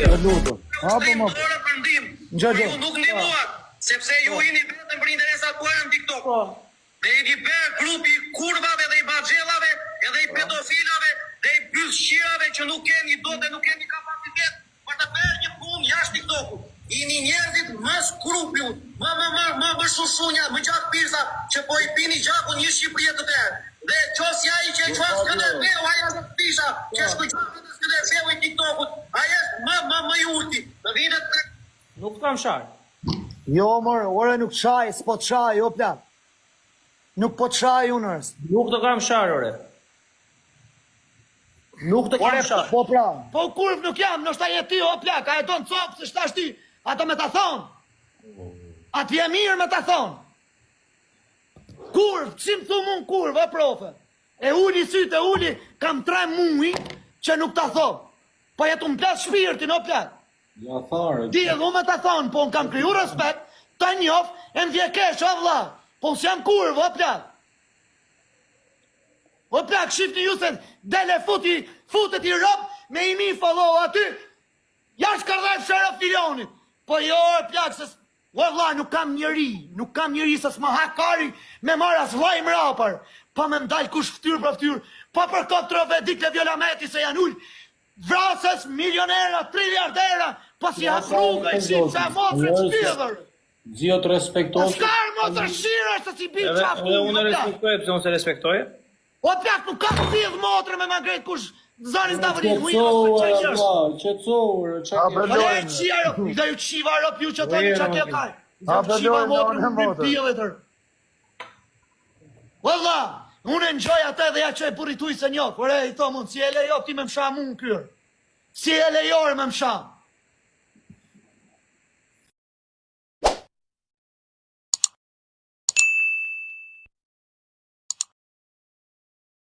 Të lutur. Hapo më. Për ndim. Ngjajo. Ju nuk ndihmuat, sepse ju jeni vetëm për interesat tuaja në TikTok. Dhe jeni bërë grupi i kurvave dhe i baxhellave, edhe i pedofilave dhe i byllshirave që nuk keni dot dhe nuk keni kapacitet për të bërë një punë jashtë TikTokut. Jeni njerëzit më skrupiu, më shushunja, më gjatë pirsa që po i pini gjakun një Shqipëri të tërë. Dhe qos ja i që e qos këtë veu, aja në pisha, që shkujqos këtë veu i TikTokut, aja më i urti. Dhe vinet të... Nuk kam sharë. Jo, mërë, ore nuk qaj, s'po qaj, jo plak. Nuk po qaj, unërës. Nuk të kam sharë, ore. Nuk të kam sharë. Po pra. Po kurv nuk jam, nështë ta jeti o plak, a e tonë copë, se shtash ti, ato me ta thonë. A ti e mirë me ta thonë. Kurv, që më thumë unë kurv, o profe. E uli sytë, e uli, kam 3 mui që nuk ta thonë. Po jetu më plas shpirtin, o plak. Ja thare. Ti edhe me ta thonë, po në kam kriju respekt, ta njof, e në vjekesh, o vla. Po nësë jam kurv, o plak. O plak, shifni ju se dele futet i rob, me imi follow aty, jash kardhaj shërë filionit. Po jo, o plak, se... O vla, nuk kam njëri se s'ma hakari me maras vaj mrapar. Po me mdaj kush ftyr për ftyr, po për kontrove dikle vjolameti se janë ull, vrasës, milionera, triliardera, po si hap rruga i shqip se motre të tjëdhër. Zio të respekton. Po shkar motre shira se si bil qaftu. Edhe unë respektoj, pëse unë se respektoj. O plak, nuk kam thidh motre me ma grejt kush zani s'davërin mu i Qetësore, Po le e qia ro, i da ju qiva ro pju që thoni qa kjo kaj. Qiva motre më bim pjeve tër. O vla, unë e njoj atë edhe ja që e burituj se njo, por e i thomë unë, si e lejo ti me msha mu në kyrë. Si e lejore me msha.